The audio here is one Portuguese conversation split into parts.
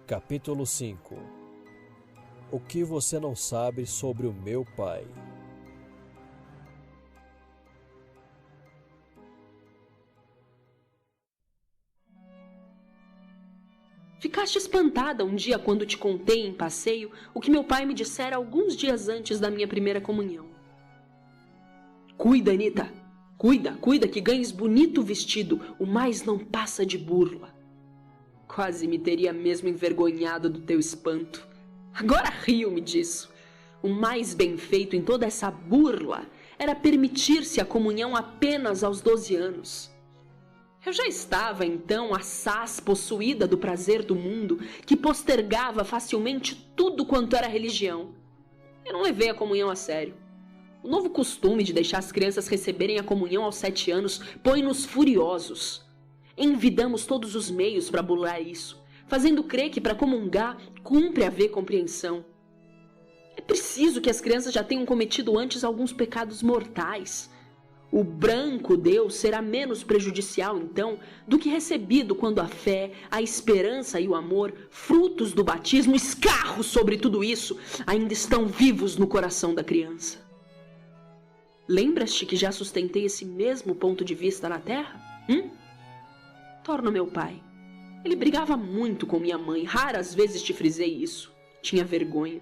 Capítulo 5. O que você não sabe sobre o meu pai? Ficaste espantada um dia quando te contei em passeio o que meu pai me dissera alguns dias antes da minha primeira comunhão. Cuida, Anita! Cuida que ganhes bonito vestido, o mais não passa de burla. Quase me teria mesmo envergonhado do teu espanto. Agora rio-me disso. O mais bem feito em toda essa burla era permitir-se a comunhão apenas aos 12 anos. Eu já estava, então, assaz possuída do prazer do mundo, que postergava facilmente tudo quanto era religião. Eu não levei a comunhão a sério. O novo costume de deixar as crianças receberem a comunhão aos 7 anos põe-nos furiosos. Envidamos todos os meios para burlar isso, fazendo crer que para comungar cumpre haver compreensão. É preciso que as crianças já tenham cometido antes alguns pecados mortais. O branco Deus será menos prejudicial, então, do que recebido quando a fé, a esperança e o amor, frutos do batismo, escarros sobre tudo isso, ainda estão vivos no coração da criança. Lembras-te que já sustentei esse mesmo ponto de vista na terra? Torna meu pai. Ele brigava muito com minha mãe, raras vezes te frisei isso. Tinha vergonha.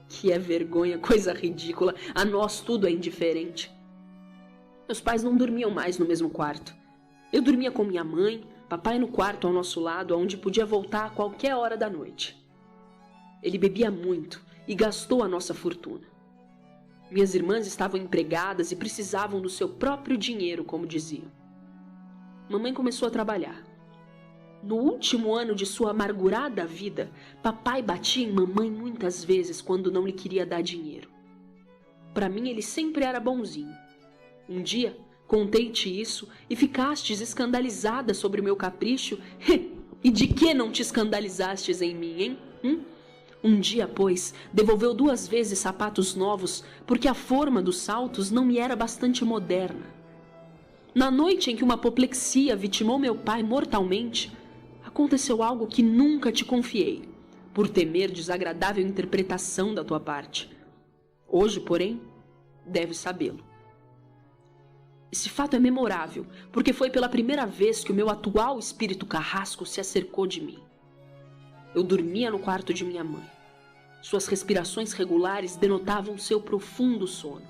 Que é vergonha, coisa ridícula, a nós tudo é indiferente. Meus pais não dormiam mais no mesmo quarto. Eu dormia com minha mãe, papai no quarto ao nosso lado, onde podia voltar a qualquer hora da noite. Ele bebia muito e gastou a nossa fortuna. Minhas irmãs estavam empregadas e precisavam do seu próprio dinheiro, como diziam. Mamãe começou a trabalhar. No último ano de sua amargurada vida, papai batia em mamãe muitas vezes quando não lhe queria dar dinheiro. Para mim, ele sempre era bonzinho. Um dia, contei-te isso e ficastes escandalizada sobre o meu capricho. E de que não te escandalizastes em mim, hein? Um dia, pois, devolveu 2 vezes sapatos novos porque a forma dos saltos não me era bastante moderna. Na noite em que uma apoplexia vitimou meu pai mortalmente, aconteceu algo que nunca te confiei, por temer desagradável interpretação da tua parte. Hoje, porém, deves sabê-lo. Esse fato é memorável, porque foi pela primeira vez que o meu atual espírito carrasco se acercou de mim. Eu dormia no quarto de minha mãe. Suas respirações regulares denotavam seu profundo sono.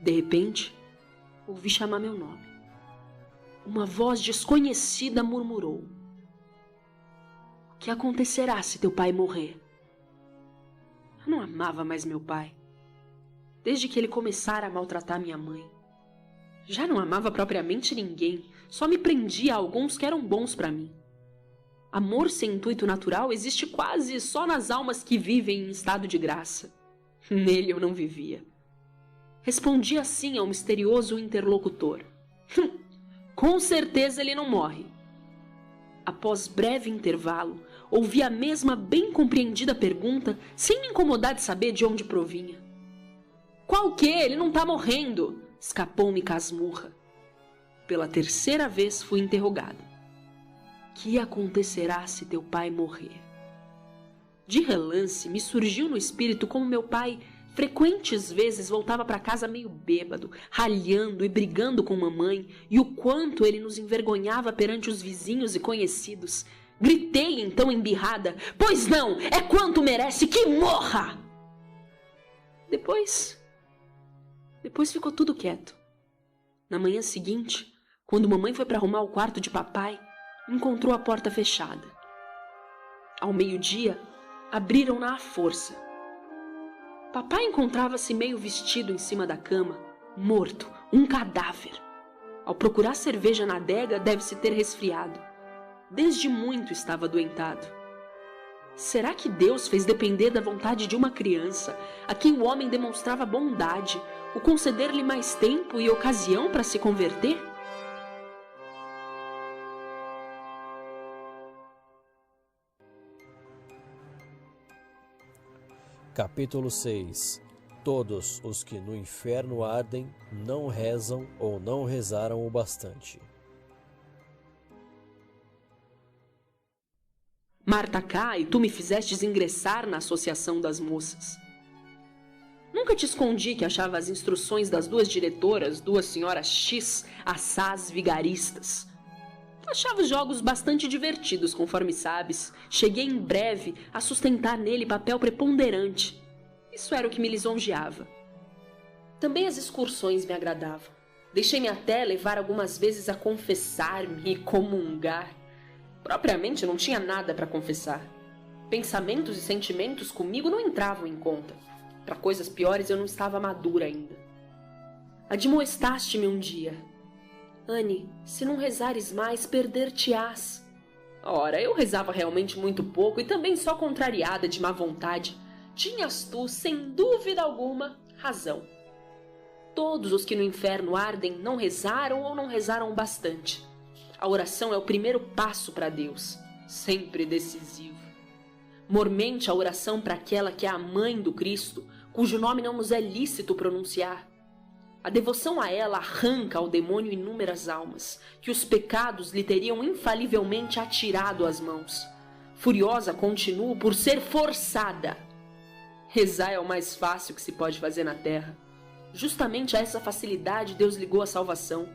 De repente, ouvi chamar meu nome. Uma voz desconhecida murmurou: "O que acontecerá se teu pai morrer?" Eu não amava mais meu pai, desde que ele começara a maltratar minha mãe. Já não amava propriamente ninguém, só me prendia a alguns que eram bons para mim. Amor sem intuito natural existe quase só nas almas que vivem em estado de graça. Nele eu não vivia. Respondi assim ao misterioso interlocutor: "Com certeza ele não morre." Após breve intervalo, ouvi a mesma bem compreendida pergunta, sem me incomodar de saber de onde provinha. "Qual que? Ele não tá morrendo!" escapou-me casmurra. Pela 3ª vez fui interrogado: "Que acontecerá se teu pai morrer?" De relance, me surgiu no espírito como meu pai frequentes vezes voltava para casa meio bêbado, ralhando e brigando com mamãe, e o quanto ele nos envergonhava perante os vizinhos e conhecidos. Gritei então embirrada: "Pois não, é quanto merece que morra!" Depois ficou tudo quieto. Na manhã seguinte, quando mamãe foi para arrumar o quarto de papai, encontrou a porta fechada. Ao meio-dia, abriram-na à força. Papai encontrava-se meio vestido em cima da cama, morto, um cadáver. Ao procurar cerveja na adega, deve-se ter resfriado. Desde muito estava adoentado. Será que Deus fez depender da vontade de uma criança, a quem o homem demonstrava bondade, o conceder-lhe mais tempo e ocasião para se converter? Capítulo 6. Todos os que no inferno ardem não rezam ou não rezaram o bastante. Marta cá e tu me fizestes ingressar na associação das moças. Nunca te escondi que achava as instruções das duas diretoras, duas senhoras X, assaz vigaristas. Achava os jogos bastante divertidos, conforme sabes. Cheguei em breve a sustentar nele papel preponderante. Isso era o que me lisonjeava. Também as excursões me agradavam. Deixei-me até levar algumas vezes a confessar-me e comungar. Propriamente não tinha nada para confessar. Pensamentos e sentimentos comigo não entravam em conta. Para coisas piores eu não estava madura ainda. Admoestaste-me um dia. Anne, se não rezares mais, perder-te-ás. Ora, eu rezava realmente muito pouco e também só contrariada de má vontade. Tinhas tu, sem dúvida alguma, razão. Todos os que no inferno ardem não rezaram ou não rezaram bastante. A oração é o primeiro passo para Deus, sempre decisivo. Mormente a oração para aquela que é a mãe do Cristo, cujo nome não nos é lícito pronunciar. A devoção a ela arranca ao demônio inúmeras almas, que os pecados lhe teriam infalivelmente atirado às mãos. Furiosa continuo por ser forçada. Rezar é o mais fácil que se pode fazer na terra. Justamente a essa facilidade Deus ligou a salvação.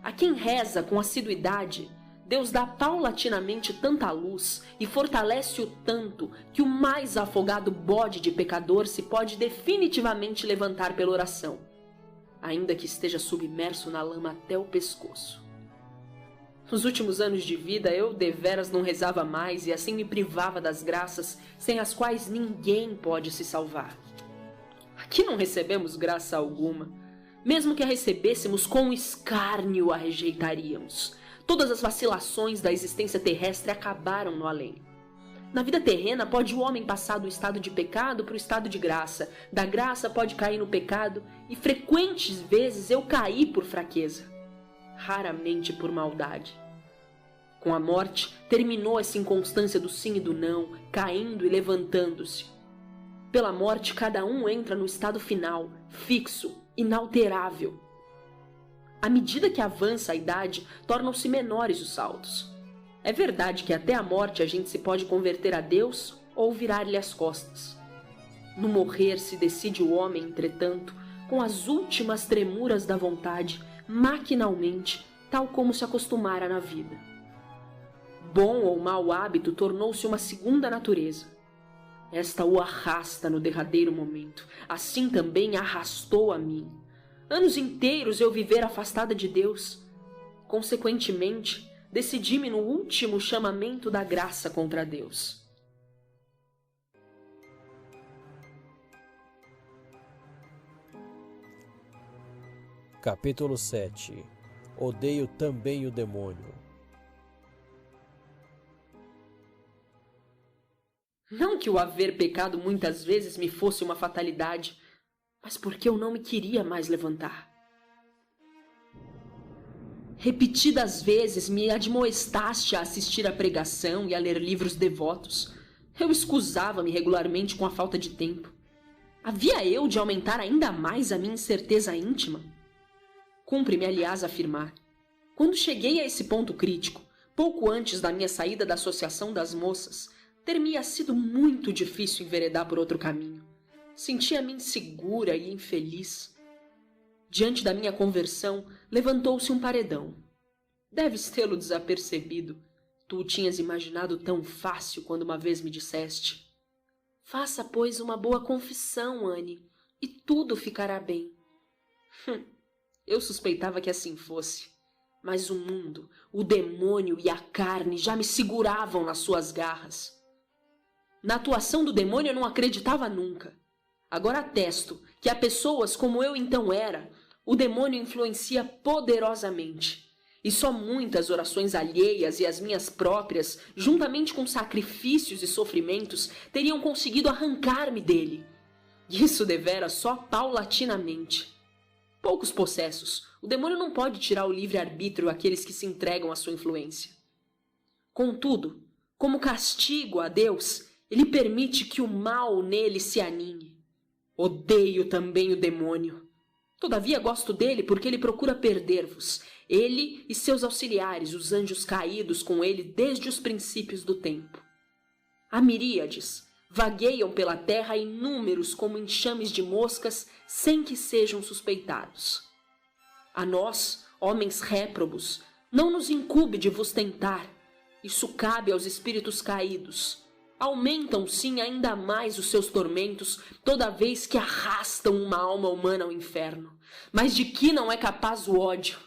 A quem reza com assiduidade, Deus dá paulatinamente tanta luz e fortalece-o tanto que o mais afogado bode de pecador se pode definitivamente levantar pela oração, ainda que esteja submerso na lama até o pescoço. Nos últimos anos de vida eu deveras não rezava mais e assim me privava das graças sem as quais ninguém pode se salvar. Aqui não recebemos graça alguma. Mesmo que a recebêssemos, com escárnio a rejeitaríamos. Todas as vacilações da existência terrestre acabaram no além. Na vida terrena pode o homem passar do estado de pecado para o estado de graça. Da graça pode cair no pecado e frequentes vezes eu caí por fraqueza. Raramente por maldade. Com a morte terminou essa inconstância do sim e do não, caindo e levantando-se. Pela morte cada um entra no estado final, fixo, inalterável. À medida que avança a idade, tornam-se menores os saltos. É verdade que até a morte a gente se pode converter a Deus ou virar-lhe as costas. No morrer se decide o homem, entretanto, com as últimas tremuras da vontade, maquinalmente, tal como se acostumara na vida. Bom ou mau hábito tornou-se uma segunda natureza. Esta o arrasta no derradeiro momento, assim também arrastou a mim. Anos inteiros eu viver afastada de Deus. Consequentemente, decidi-me no último chamamento da graça contra Deus. Capítulo 7. Odeio também o demônio. Não que o haver pecado muitas vezes me fosse uma fatalidade, mas porque eu não me queria mais levantar. Repetidas vezes me admoestaste a assistir à pregação e a ler livros devotos. Eu escusava-me regularmente com a falta de tempo. Havia eu de aumentar ainda mais a minha incerteza íntima? Cumpre-me, aliás, afirmar. Quando cheguei a esse ponto crítico, pouco antes da minha saída da Associação das Moças, ter-me-ia sido muito difícil enveredar por outro caminho. Sentia-me insegura e infeliz. Diante da minha conversão, levantou-se um paredão. Deves tê-lo desapercebido. Tu o tinhas imaginado tão fácil quando uma vez me disseste: faça, pois, uma boa confissão, Anne, e tudo ficará bem. Eu suspeitava que assim fosse, mas o mundo, o demônio e a carne já me seguravam nas suas garras. Na atuação do demônio eu não acreditava nunca. Agora atesto que a pessoas como eu então era, o demônio influencia poderosamente. E só muitas orações alheias e as minhas próprias, juntamente com sacrifícios e sofrimentos, teriam conseguido arrancar-me dele. Isso devera só paulatinamente. Poucos possessos, o demônio não pode tirar o livre-arbítrio àqueles que se entregam à sua influência. Contudo, como castigo a Deus, ele permite que o mal nele se aninhe. Odeio também o demônio. Todavia gosto dele porque ele procura perder-vos, ele e seus auxiliares, os anjos caídos com ele desde os princípios do tempo. Há miríades, vagueiam pela terra inúmeros como enxames de moscas sem que sejam suspeitados. A nós, homens réprobos, não nos incumbe de vos tentar, isso cabe aos espíritos caídos. Aumentam, sim, ainda mais os seus tormentos toda vez que arrastam uma alma humana ao inferno. Mas de que não é capaz o ódio?